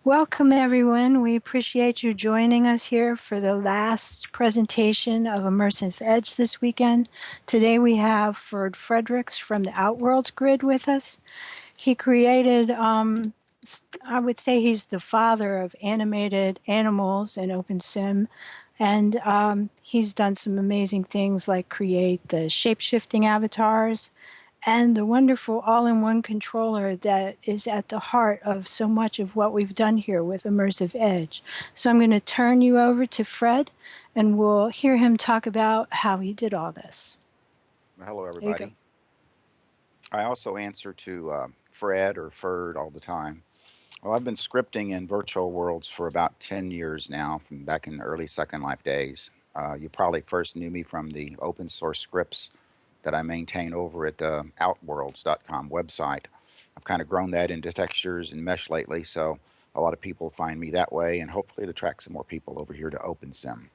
Welcome, everyone. We appreciate you joining us here for the last presentation of Immersive Edge this weekend. Today we have Ferd Frederix from the Outworlds Grid with us. He created, I would say he's the father of animated animals in OpenSim. And he's done some amazing things like create the shape-shifting avatars and the wonderful all-in-one controller that is at the heart of so much of what we've done here with Immersive Edge. So I'm going to turn you over to Fred, and we'll hear him talk about how he did all this. Hello, There you go. everybody. I also answer to Fred or Ferd all the time. Well, I've been scripting in virtual worlds for about 10 years now, from back in the early Second Life days. You probably first knew me from the open source scripts that I maintain over at outworlds.com website. I've kind of grown that into textures and mesh lately, so a lot of people find me that way, and hopefully it attracts some more people over here to OpenSim.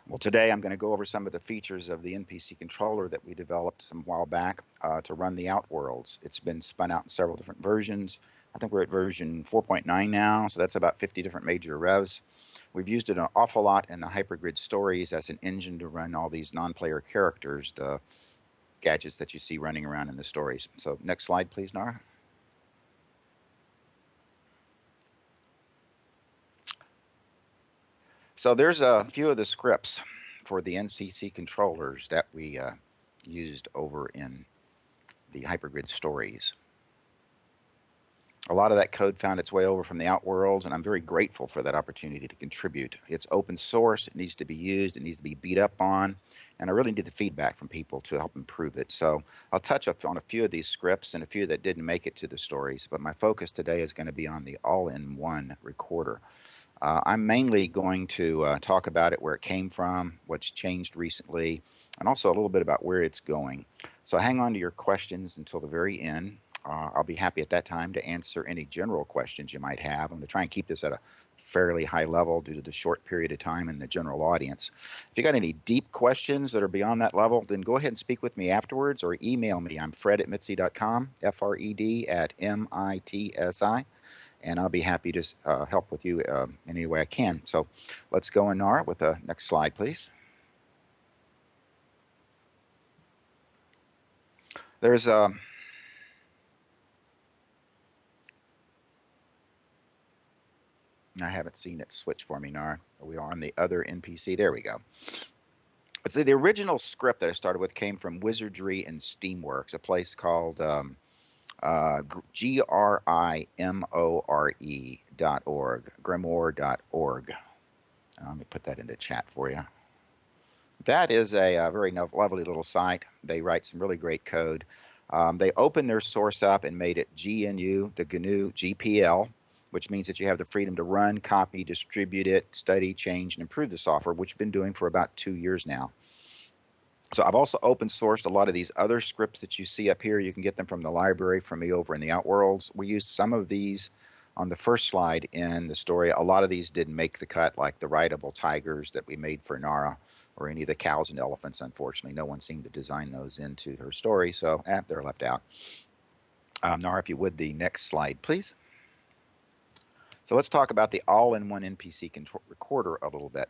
Well, today I'm going to go over some of the features of the NPC controller that we developed some while back to run the Outworlds. It's been spun out in several different versions. I think we're at version 4.9 now, so that's about 50 different major revs. We've used it an awful lot in the hypergrid stories as an engine to run all these non-player characters, the gadgets that you see running around in the stories. So next slide, please, Nara. So there's a few of the scripts for the NPC controllers that we used over in the hypergrid stories. A lot of that code found its way over from the Outworlds, and I'm very grateful for that opportunity to contribute. It's open source, it needs to be used, it needs to be beat up on, and I really need the feedback from people to help improve it. So I'll touch up on a few of these scripts and a few that didn't make it to the stories, but my focus today is going to be on the all-in-one recorder. I'm mainly going to talk about it, where it came from, what's changed recently, and also a little bit about where it's going. So hang on to your questions until the very end. I'll be happy at that time to answer any general questions you might have. I'm going to try and keep this at a fairly high level due to the short period of time and the general audience. If you got any deep questions that are beyond that level, then go ahead and speak with me afterwards or email me. I'm fred@mitsi.com, Fred at MITSI, and I'll be happy to help with you in any way I can. So let's go in, Nara, with the next slide, please. There's a I haven't seen it switch for me, Nara. Are we on the other NPC? There we go. So the original script that I started with came from Wizardry and Steamworks, a place called GRIMORE.org, grimoire.org. Let me put that into chat for you. That is a very lovely little site. They write some really great code. They opened their source up and made it GNU, the GNU GPL, which means that you have the freedom to run, copy, distribute it, study, change, and improve the software, which we've been doing for about 2 years now. So I've also open sourced a lot of these other scripts that you see up here. You can get them from the library from me over in the Outworlds. We used some of these on the first slide in the story. A lot of these didn't make the cut, like the rideable tigers that we made for Nara, or any of the cows and elephants. Unfortunately, no one seemed to design those into her story, so they're left out. Nara, if you would, the next slide, please. So let's talk about the all-in-one NPC recorder a little bit.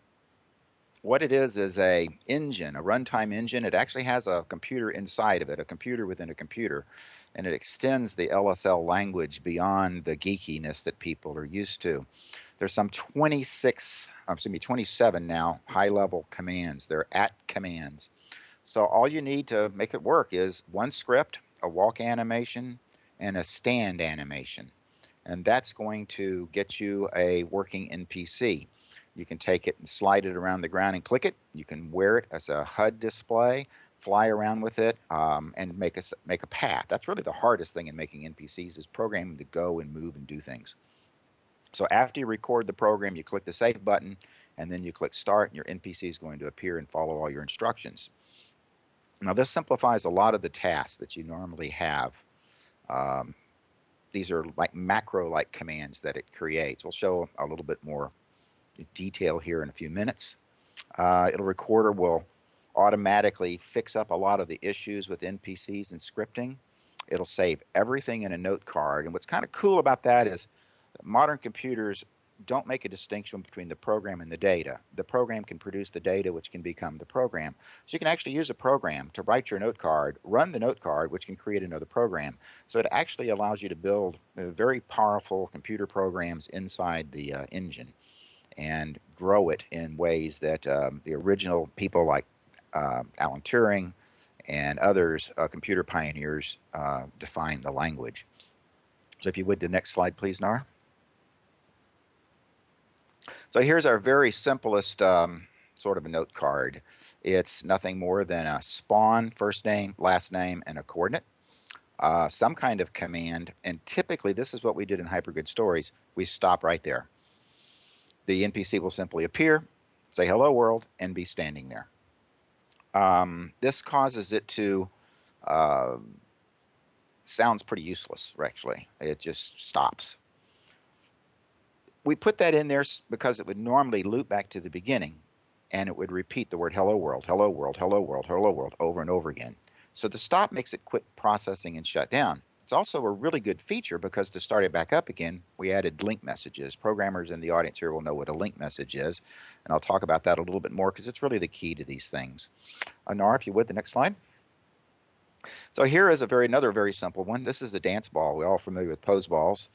What it is a engine, a runtime engine. It actually has a computer inside of it, a computer within a computer, and it extends the LSL language beyond the geekiness that people are used to. There's some 27 now high-level commands. They're at commands. So all you need to make it work is one script, a walk animation, and a stand animation. And that's going to get you a working NPC. You can take it and slide it around the ground and click it. You can wear it as a HUD display, fly around with it, and make a path. That's really the hardest thing in making NPCs, is programming to go and move and do things. So after you record the program, you click the save button, and then you click start, and your NPC is going to appear and follow all your instructions. Now this simplifies a lot of the tasks that you normally have. These are like macro-like commands that it creates. We'll show a little bit more detail here in a few minutes. Recorder will automatically fix up a lot of the issues with NPCs and scripting. It'll save everything in a note card. And what's kind of cool about that is Modern computers don't make a distinction between the program and the data. The program can produce the data, which can become the program. So you can actually use a program to write your note card, run the note card, which can create another program. So it actually allows you to build very powerful computer programs inside the engine and grow it in ways that the original people like Alan Turing and others, computer pioneers, define the language. So if you would, the next slide, please, Nara. So here's our very simplest sort of a note card. It's nothing more than a spawn, first name, last name, and a coordinate. Some kind of command, and typically this is what we did in hypergrid stories. We stop right there. The NPC will simply appear, say hello world, and be standing there. This causes it to uh, sounds pretty useless, actually. It just stops. We put that in there because it would normally loop back to the beginning, and it would repeat the word hello world, hello world, hello world, hello world over and over again. So the stop makes it quit processing and shut down. It's also a really good feature because to start it back up again, we added link messages. Programmers in the audience here will know what a link message is, and I'll talk about that a little bit more because it's really the key to these things. Nara, if you would, the next slide. So here is another very simple one. This is the dance ball. We're all familiar with pose balls.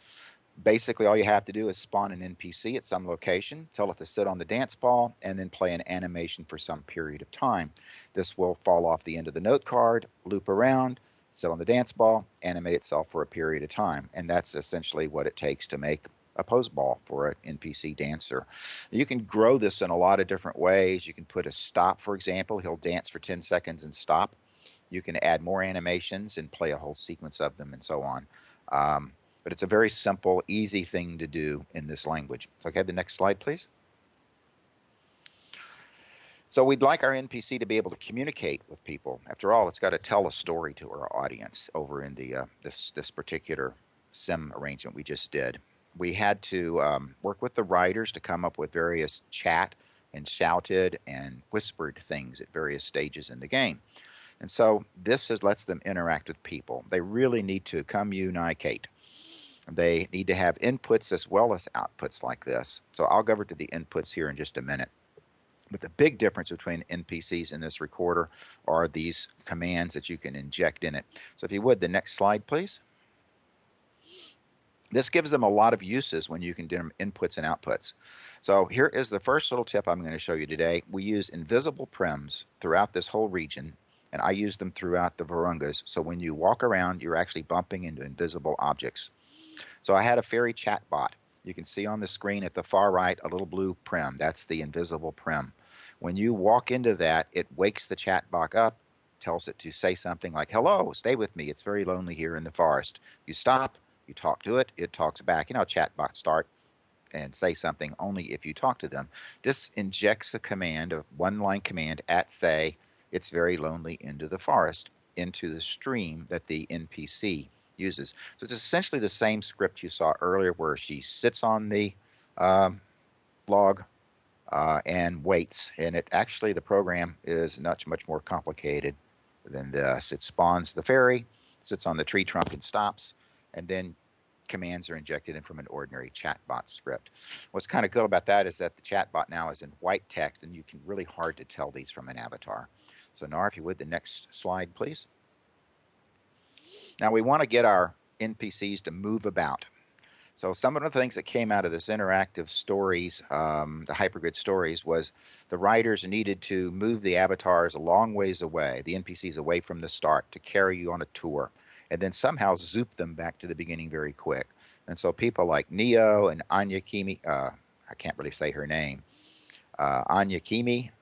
Basically, all you have to do is spawn an NPC at some location, tell it to sit on the dance ball, and then play an animation for some period of time. This will fall off the end of the note card, loop around, sit on the dance ball, animate itself for a period of time. And that's essentially what it takes to make a pose ball for an NPC dancer. You can grow this in a lot of different ways. You can put a stop, for example. He'll dance for 10 seconds and stop. You can add more animations and play a whole sequence of them and so on. But it's a very simple, easy thing to do in this language. So, okay, the next slide, please. So we'd like our NPC to be able to communicate with people. After all, it's got to tell a story to our audience over in the this particular sim arrangement we just did. We had to work with the writers to come up with various chat and shouted and whispered things at various stages in the game. And so this lets them interact with people. They really need to communicate. They need to have inputs as well as outputs like this. So I'll go over to the inputs here in just a minute. But the big difference between NPCs in this recorder are these commands that you can inject in it. So if you would, the next slide, please. This gives them a lot of uses when you can do inputs and outputs. So here is the first little tip I'm going to show you today. We use invisible prims throughout this whole region, and I use them throughout the Virungas. So when you walk around, you're actually bumping into invisible objects. So I had a fairy chat bot. You can see on the screen at the far right a little blue prim. That's the invisible prim. When you walk into that, it wakes the chat bot up, tells it to say something like, hello, stay with me. It's very lonely here in the forest. You stop, you talk to it, it talks back. You know how chat bots start and say something only if you talk to them. This injects a command, a one-line command at, say, it's very lonely into the forest, into the stream that the NPC uses. So it's essentially the same script you saw earlier where she sits on the log and waits. And it actually, the program is much more complicated than this. It spawns the fairy, sits on the tree trunk and stops, and then commands are injected in from an ordinary chatbot script. What's kind of cool about that is that the chatbot now is in white text, and you can really hard to tell these from an avatar. So Nara, if you would, the next slide, please. Now we want to get our NPCs to move about. So some of the things that came out of this interactive stories, the hypergrid stories, was the writers needed to move the avatars a long ways away, the NPCs away from the start to carry you on a tour, and then somehow zoop them back to the beginning very quick. And so people like Neo and Anya Kimi, I can't really say her name, Anya Kimi,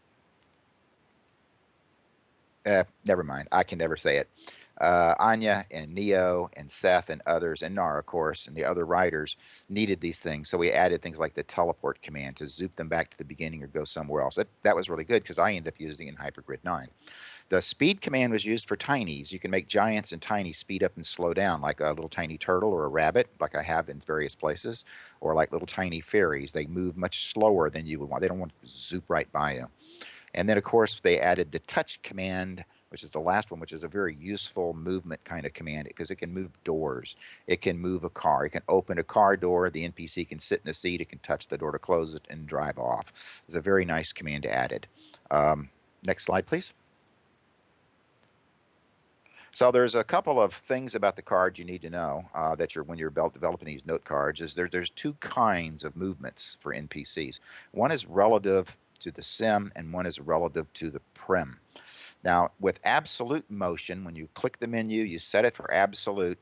never mind, I can never say it. Anya and Neo and Seth and others, and Nara, of course, and the other writers needed these things. So we added things like the teleport command to zoop them back to the beginning or go somewhere else. That was really good because I ended up using it in hypergrid 9. The speed command was used for tinies. You can make giants and tinies speed up and slow down, like a little tiny turtle or a rabbit, like I have in various places, or like little tiny fairies. They move much slower than you would want. They don't want to zoop right by you. And then, of course, they added the touch command which is the last one, which is a very useful movement kind of command because it can move doors. It can move a car. It can open a car door. The NPC can sit in the seat. It can touch the door to close it and drive off. It's a very nice command added. Next slide, please. So there's a couple of things about the card you need to know that when you're developing these note cards. There's two kinds of movements for NPCs. One is relative to the sim, and one is relative to the prim. Now, with absolute motion, when you click the menu, you set it for absolute.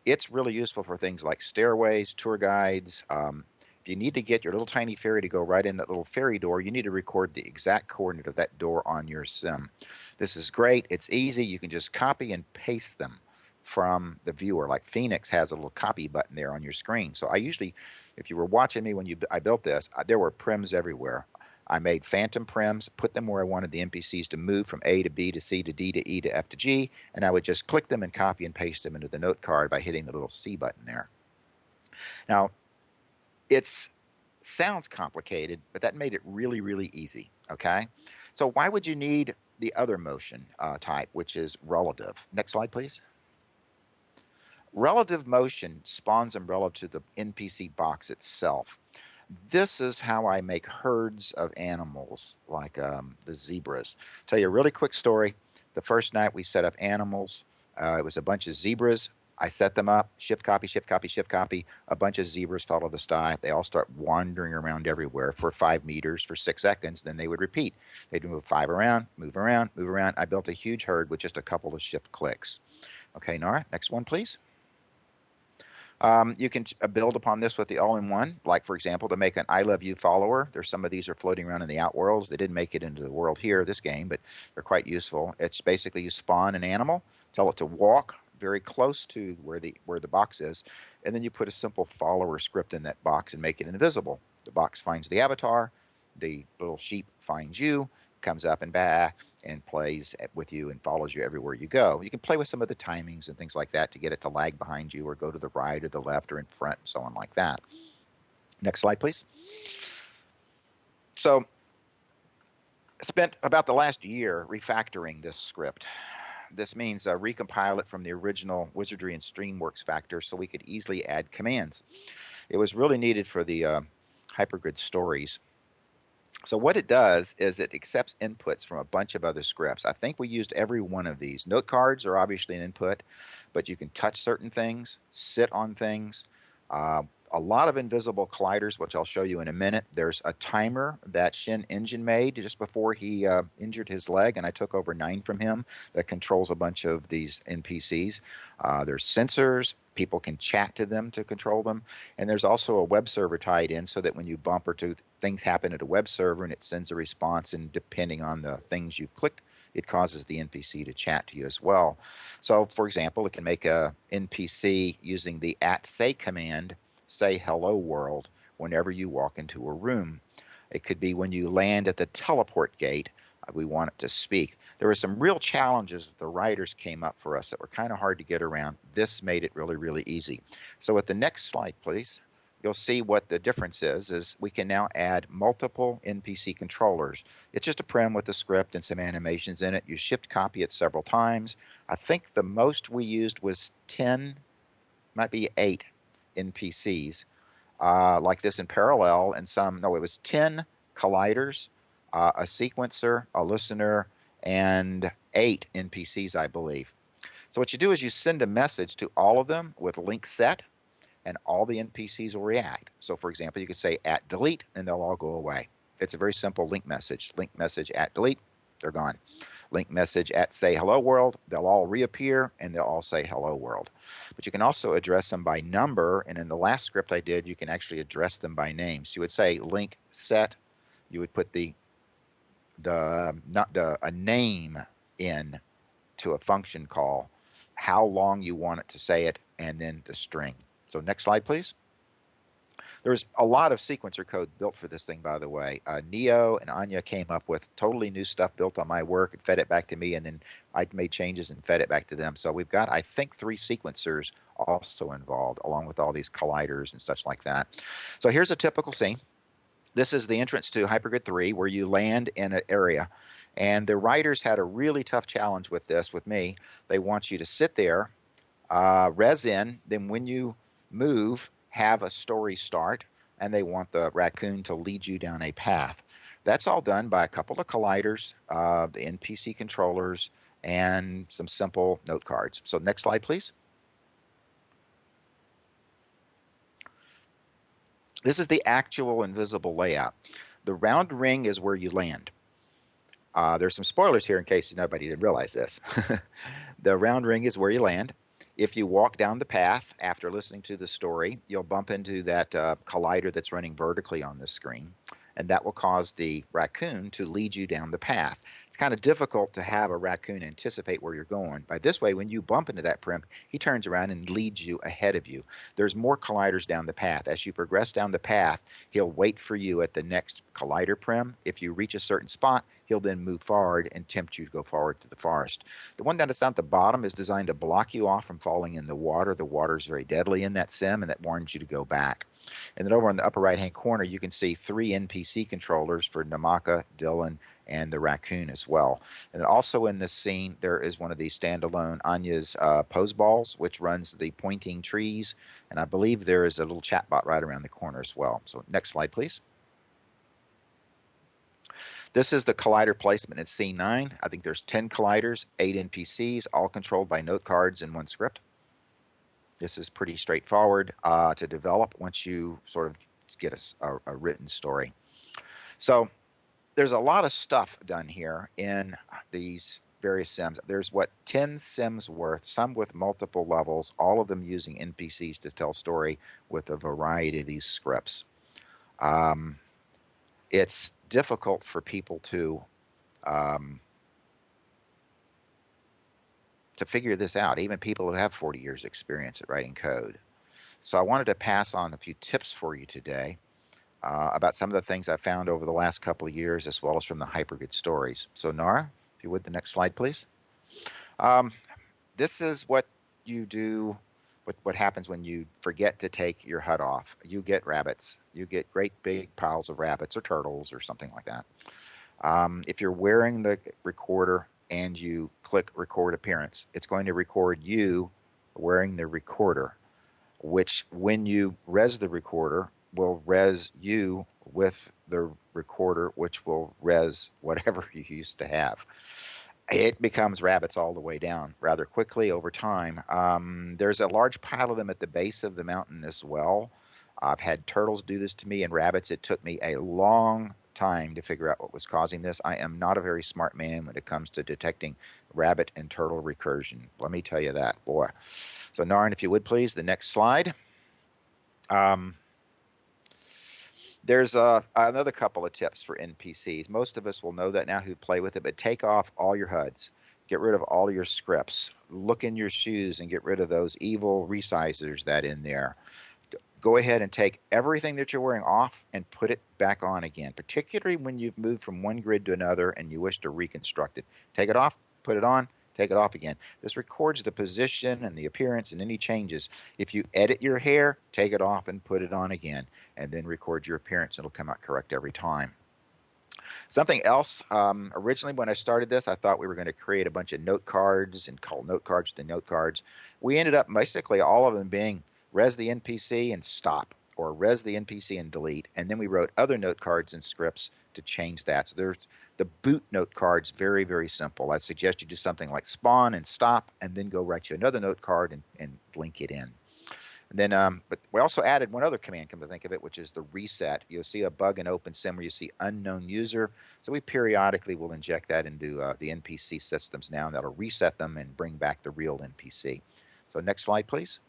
It's really useful for things like stairways, tour guides. If you need to get your little tiny ferry to go right in that little ferry door, you need to record the exact coordinate of that door on your sim. This is great. It's easy. You can just copy and paste them from the viewer. Like Phoenix has a little copy button there on your screen. So I usually, if you were watching me when I built this, there were prims everywhere. I made phantom prims, put them where I wanted the NPCs to move from A to B to C to D to E to F to G, and I would just click them and copy and paste them into the note card by hitting the little C button there. Now, it sounds complicated, but that made it really, really easy, okay? So why would you need the other motion type, which is relative? Next slide, please. Relative motion spawns them relative to the NPC box itself. This is how I make herds of animals, like the zebras. Tell you a really quick story. The first night we set up animals, it was a bunch of zebras. I set them up, shift copy, shift copy, shift copy. A bunch of zebras follow the sty. They all start wandering around everywhere for 5 meters for 6 seconds. Then they would repeat. They'd move 5 around, move around, move around. I built a huge herd with just a couple of shift clicks. Okay, Nora, next one, please. You can build upon this with the all-in-one, like, for example, to make an I Love You follower. There's some of these are floating around in the Outworlds. They didn't make it into the world here, this game, but they're quite useful. It's basically you spawn an animal, tell it to walk very close to where the box is, and then you put a simple follower script in that box and make it invisible. The box finds the avatar, the little sheep finds you, comes up and plays with you and follows you everywhere you go. You can play with some of the timings and things like that to get it to lag behind you or go to the right or the left or in front and so on like that. Next slide, please. So spent about the last year refactoring this script. This means recompile it from the original Wizardry and Streamworks factor so we could easily add commands. It was really needed for the hypergrid stories. So what it does is it accepts inputs from a bunch of other scripts. I think we used every one of these. Note cards are obviously an input, but you can touch certain things, sit on things. A lot of invisible colliders, which I'll show you in a minute. There's a timer that Shin Engine made just before he injured his leg, and I took over 9 from him that controls a bunch of these NPCs. There's sensors. People can chat to them to control them. And there's also a web server tied in so that when you bump or things happen at a web server and it sends a response, and depending on the things you've clicked, it causes the NPC to chat to you as well. So, for example, it can make a NPC using the @say command say hello world whenever you walk into a room. It could be when you land at the teleport gate, we want it to speak. There were some real challenges that the writers came up for us that were kind of hard to get around. This made it really, really easy. So at the next slide, please, you'll see what the difference is we can now add multiple NPC controllers. It's just a prim with a script and some animations in it. You shift copy it several times. I think the most we used was 10, might be 8 NPCs like this in parallel, and it was 10 colliders, a sequencer, a listener, and 8 NPCs, I believe. So what you do is you send a message to all of them with link set, and all the NPCs will react. So for example, you could say @delete, and they'll all go away. It's a very simple link message. Link message @delete, they're gone. Link message @say hello world, they'll all reappear and they'll all say hello world. But you can also address them by number, and in the last script I did, you can actually address them by name. So you would say link set, you would put a name in to a function call, how long you want it to say it, and then the string. So next slide, please. There's a lot of sequencer code built for this thing, by the way. Neo and Anya came up with totally new stuff built on my work and fed it back to me, and then I made changes and fed it back to them. So we've got, I think, 3 sequencers also involved, along with all these colliders and such like that. So here's a typical scene. This is the entrance to Hypergrid 3, where you land in an area. And the writers had a really tough challenge with this, with me. They want you to sit there, res in, then when you move, have a story start, and they want the raccoon to lead you down a path. That's all done by a couple of colliders, the NPC controllers, and some simple note cards. So next slide, please. This is the actual invisible layout. The round ring is where you land. There's some spoilers here in case nobody didn't realize this. The round ring is where you land. If you walk down the path after listening to the story, you'll bump into that collider that's running vertically on the screen, and that will cause the raccoon to lead you down the path. It's kind of difficult to have a raccoon anticipate where you're going. By this way, when you bump into that prim, he turns around and leads you ahead of you. There's more colliders down the path. As you progress down the path, he'll wait for you at the next collider prim. If you reach a certain spot, he'll then move forward and tempt you to go forward to the forest. The one that's down at the bottom is designed to block you off from falling in the water. The water is very deadly in that sim, and that warns you to go back. And then over on the upper right-hand corner, you can see 3 NPC controllers for Namaka, Dylan, and the raccoon as well. And also in this scene, there is one of these standalone Anya's pose balls, which runs the pointing trees. And I believe there is a little chatbot right around the corner as well. So next slide, please. This is the collider placement in scene 9. I think there's 10 colliders, 8 NPCs, all controlled by note cards in one script. This is pretty straightforward to develop once you sort of get a written story. So there's a lot of stuff done here in these various sims. There's 10 sims worth, some with multiple levels, all of them using NPCs to tell story with a variety of these scripts. It's difficult for people to figure this out, even people who have 40 years experience at writing code. So I wanted to pass on a few tips for you today about some of the things I found over the last couple of years, as well as from the hypergrid stories. So Nara, if you would, the next slide, please. This is what you do, what happens when you forget to take your HUD off. You get rabbits. You get great big piles of rabbits or turtles or something like that. If you're wearing the recorder and you click record appearance, it's going to record you wearing the recorder, which when you res the recorder will res you with the recorder, which will res whatever you used to have. It becomes rabbits all the way down rather quickly over time. There's a large pile of them at the base of the mountain as well. I've had turtles do this to me and rabbits. It took me a long time to figure out what was causing this. I am not a very smart man when it comes to detecting rabbit and turtle recursion. Let me tell you that, boy. So Narn, if you would please, the next slide. There's another couple of tips for NPCs. Most of us will know that now who play with it, but take off all your HUDs. Get rid of all your scripts. Look in your shoes and get rid of those evil resizers that in there. Go ahead and take everything that you're wearing off and put it back on again, particularly when you've moved from one grid to another and you wish to reconstruct it. Take it off, put it on, take it off again. This records the position and the appearance and any changes. If you edit your hair, take it off and put it on again, and then record your appearance. It'll come out correct every time. Something else, originally when I started this, I thought we were going to create a bunch of note cards and call note cards to note cards. We ended up basically all of them being res the NPC and stop, or res the NPC and delete. And then we wrote other note cards and scripts to change that. So there's the boot note cards, very, very simple. I'd suggest you do something like spawn and stop, and then go write you another note card and link it in. And then, but we also added one other command, come to think of it, which is the reset. You'll see a bug in OpenSim where you see unknown user. So we periodically will inject that into the NPC systems now, and that'll reset them and bring back the real NPC. So next slide, please.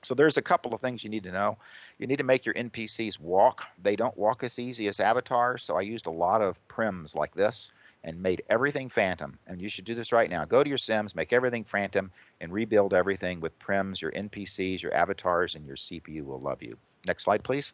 So there's a couple of things you need to know. You need to make your NPCs walk. They don't walk as easy as avatars, so I used a lot of prims like this and made everything phantom. And you should do this right now. Go to your sims, make everything phantom, and rebuild everything with prims. Your NPCs, your avatars, and your CPU will love you. Next slide, please.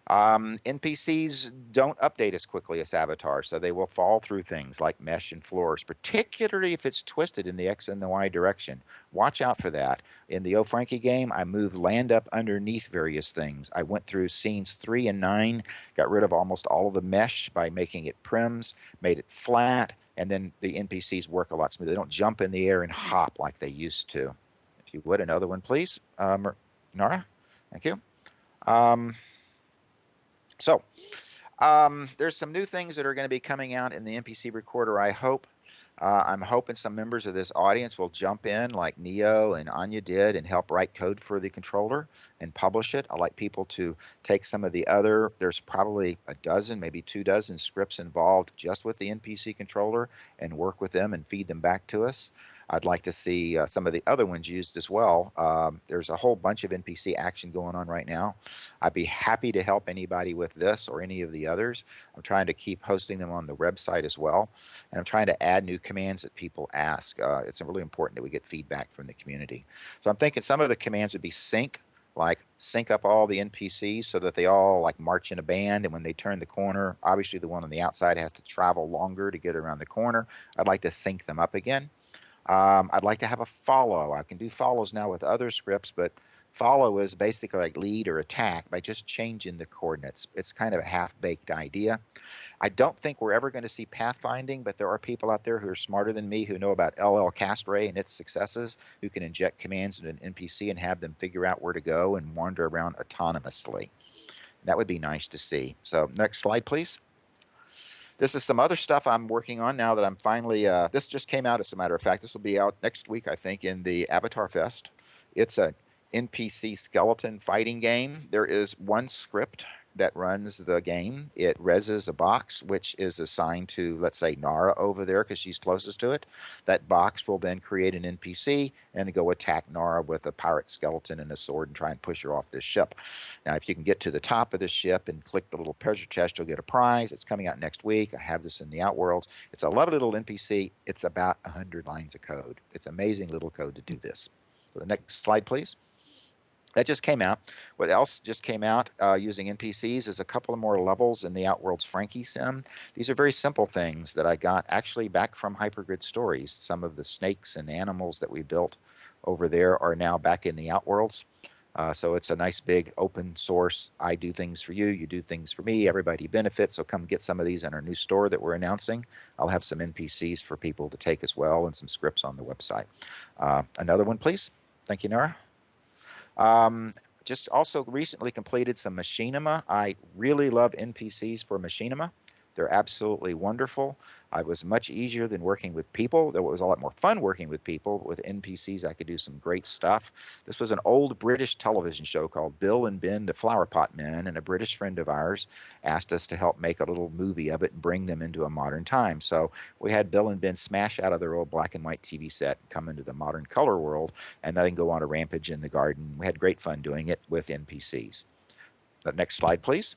NPCs don't update as quickly as avatars, so they will fall through things like mesh and floors, particularly if it's twisted in the X and the Y direction. Watch out for that. In the O Frankie game, I moved land up underneath various things. I went through scenes 3 and 9, got rid of almost all of the mesh by making it prims, made it flat, and then the NPCs work a lot smoother. They don't jump in the air and hop like they used to. If you would, another one, please. Nora, thank you. Um, so, there's some new things that are going to be coming out in the NPC recorder, I hope. I'm hoping some members of this audience will jump in like Neo and Anya did and help write code for the controller and publish it. I'd like people to take some of the other, there's probably a dozen, maybe 2 dozen scripts involved just with the NPC controller and work with them and feed them back to us. I'd like to see some of the other ones used as well. There's a whole bunch of NPC action going on right now. I'd be happy to help anybody with this or any of the others. I'm trying to keep hosting them on the website as well. And I'm trying to add new commands that people ask. It's really important that we get feedback from the community. So I'm thinking some of the commands would be sync, like sync up all the NPCs so that they all like march in a band. And when they turn the corner, obviously the one on the outside has to travel longer to get around the corner. I'd like to sync them up again. I'd like to have a follow. I can do follows now with other scripts, but follow is basically like lead or attack by just changing the coordinates. It's kind of a half-baked idea. I don't think we're ever going to see pathfinding, but there are people out there who are smarter than me who know about LL Castray and its successes, who can inject commands into an NPC and have them figure out where to go and wander around autonomously. That would be nice to see. So next slide, please. This is some other stuff I'm working on now that I'm finally, this just came out as a matter of fact. This will be out next week, I think, in the Avatar Fest. It's a NPC skeleton fighting game. There is one script that runs the game. It reses a box, which is assigned to, let's say, Nara over there because she's closest to it. That box will then create an NPC and go attack Nara with a pirate skeleton and a sword and try and push her off this ship. Now, if you can get to the top of the ship and click the little treasure chest, you'll get a prize. It's coming out next week. I have this in the Outworlds. It's a lovely little NPC. It's about 100 lines of code. It's amazing little code to do this. So the next slide, please. That just came out. What else just came out using NPCs is a couple of more levels in the Outworld's Frankie sim. These are very simple things that I got actually back from Hypergrid Stories. Some of the snakes and animals that we built over there are now back in the Outworlds. So it's a nice big open source. I do things for you, you do things for me, everybody benefits. So come get some of these in our new store that we're announcing. I'll have some NPCs for people to take as well and some scripts on the website. Another one, please. Thank you, Nora. Just also recently completed some machinima. I really love NPCs for machinima. They're absolutely wonderful. It was much easier than working with people. It was a lot more fun working with people. With NPCs, I could do some great stuff. This was an old British television show called Bill and Ben the Flower Pot Men, and a British friend of ours asked us to help make a little movie of it and bring them into a modern time. So we had Bill and Ben smash out of their old black and white TV set and come into the modern color world, and then go on a rampage in the garden. We had great fun doing it with NPCs. The next slide, please.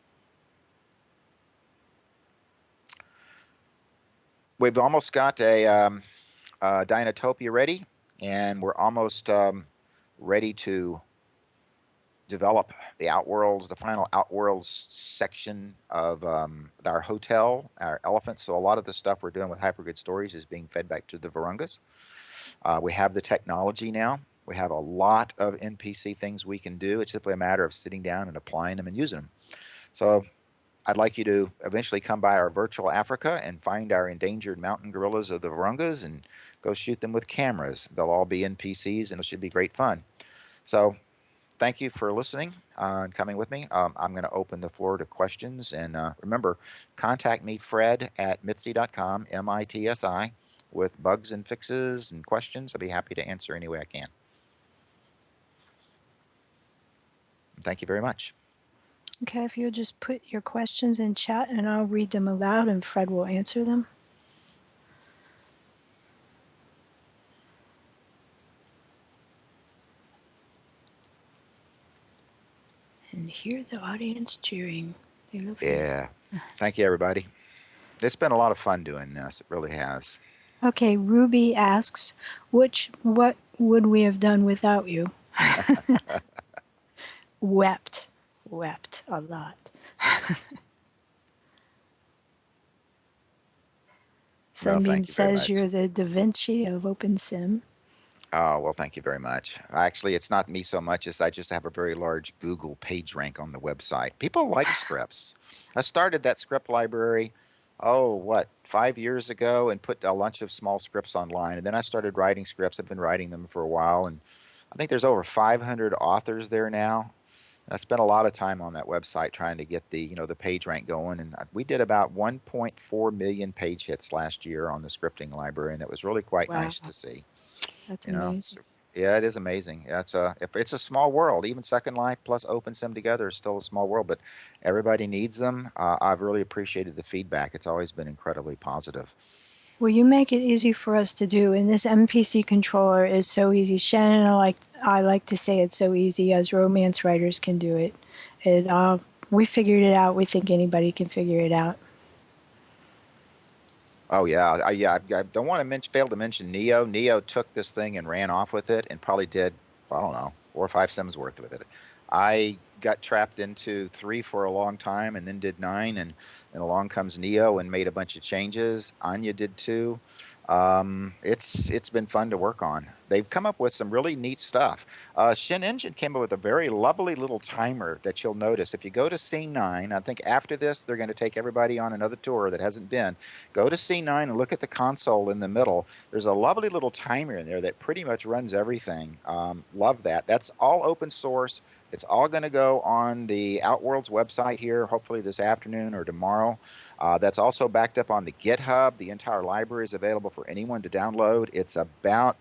We've almost got a Dinotopia ready, and we're almost ready to develop the Outworlds, the final Outworlds section of our hotel, our elephants. So a lot of the stuff we're doing with Hypergrid Stories is being fed back to the Virungas. We have the technology now. We have a lot of NPC things we can do. It's simply a matter of sitting down and applying them and using them. So I'd like you to eventually come by our virtual Africa and find our endangered mountain gorillas of the Virungas and go shoot them with cameras. They'll all be NPCs, and it should be great fun. So thank you for listening and coming with me. I'm going to open the floor to questions. And remember, contact me, Fred, at mitsi.com, M-I-T-S-I, with bugs and fixes and questions. I'll be happy to answer any way I can. Thank you very much. Okay, if you'll just put your questions in chat and I'll read them aloud and Fred will answer them. And hear the audience cheering. Yeah. Thank you, everybody. It's been a lot of fun doing this. It really has. Okay, Ruby asks, what would we have done without you? Wept a lot. No, Sunbeam thank you very says much. you're the Da Vinci of OpenSim. Oh, well, thank you very much. Actually, it's not me so much as I just have a very large Google page rank on the website. People like scripts. I started that script library, oh, what, 5 years ago and put a bunch of small scripts online. And then I started writing scripts. I've been writing them for a while. And I think there's over 500 authors there now. And I spent a lot of time on that website trying to get the page rank going. And we did about 1.4 million page hits last year on the scripting library. And it was really quite Wow, nice to see. that's So, amazing. yeah, it is amazing. Yeah, if it's a small world. Even Second Life plus OpenSim together is still a small world, but everybody needs them. I've really appreciated the feedback. It's always been incredibly positive. Well, you make it easy for us to do, and this MPC controller is so easy. Shannon, I like to say it's so easy as romance writers can do it. We figured it out. We think anybody can figure it out. Oh yeah, I don't want to fail to mention Neo. Neo took this thing and ran off with it, and probably did, I don't know, 4 or 5 sims worth with it. I got trapped into 3 for a long time, and then did 9, and along comes Neo and made a bunch of changes. Anya did too. It's been fun to work on. They've come up with some really neat stuff. Shin Engine came up with a very lovely little timer that you'll notice if you go to scene 9. I think after this they're going to take everybody on another tour that hasn't been. Go to C9 and look at the console in the middle. There's a lovely little timer in there that pretty much runs everything. Love that. That's all open source. It's all going to go on the Outworlds website here, hopefully this afternoon or tomorrow. That's also backed up on the GitHub. The entire library is available for anyone to download. It's about,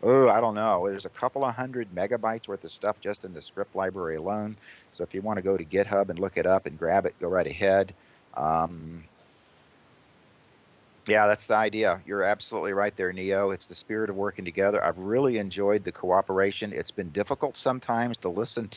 oh, I don't know. There's a couple of 100 MB worth of stuff just in the script library alone. So if you want to go to GitHub and look it up and grab it, go right ahead. Um, yeah, that's the idea. You're absolutely right there, Neo. It's the spirit of working together. I've really enjoyed the cooperation. It's been difficult sometimes to listen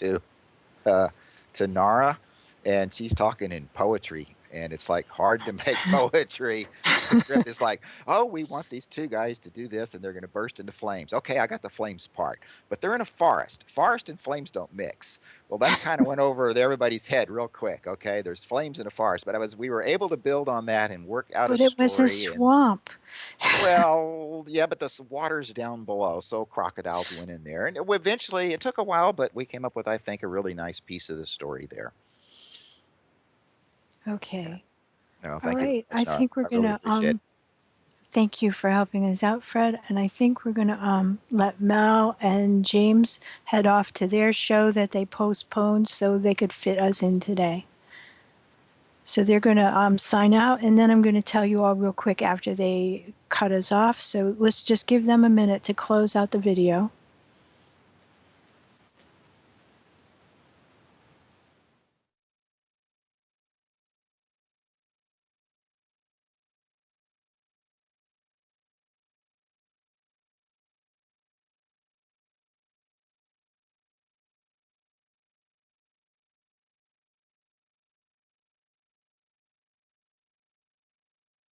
uh, to Nara, and she's talking in poetry, and it's like hard to make poetry. The script is like, oh, we want these two guys to do this, and they're going to burst into flames. Okay, I got the flames part, but they're in a forest. Forest and flames don't mix. Well, that kind of went over everybody's head real quick. Okay, there's flames in a forest, but we were able to build on that and work out a But it was a story. And swamp. well, yeah, but the water's down below, so crocodiles went in there, and eventually it took a while, but we came up with, I think, a really nice piece of the story there. Yeah. Okay. No, All thank you very right. I much. No, think we're I really gonna appreciate it. thank you for helping us out, Fred. And I think we're gonna let Mel and James head off to their show that they postponed so they could fit us in today. So they're going to sign out, and then I'm going to tell you all real quick after they cut us off. So let's just give them a minute to close out the video.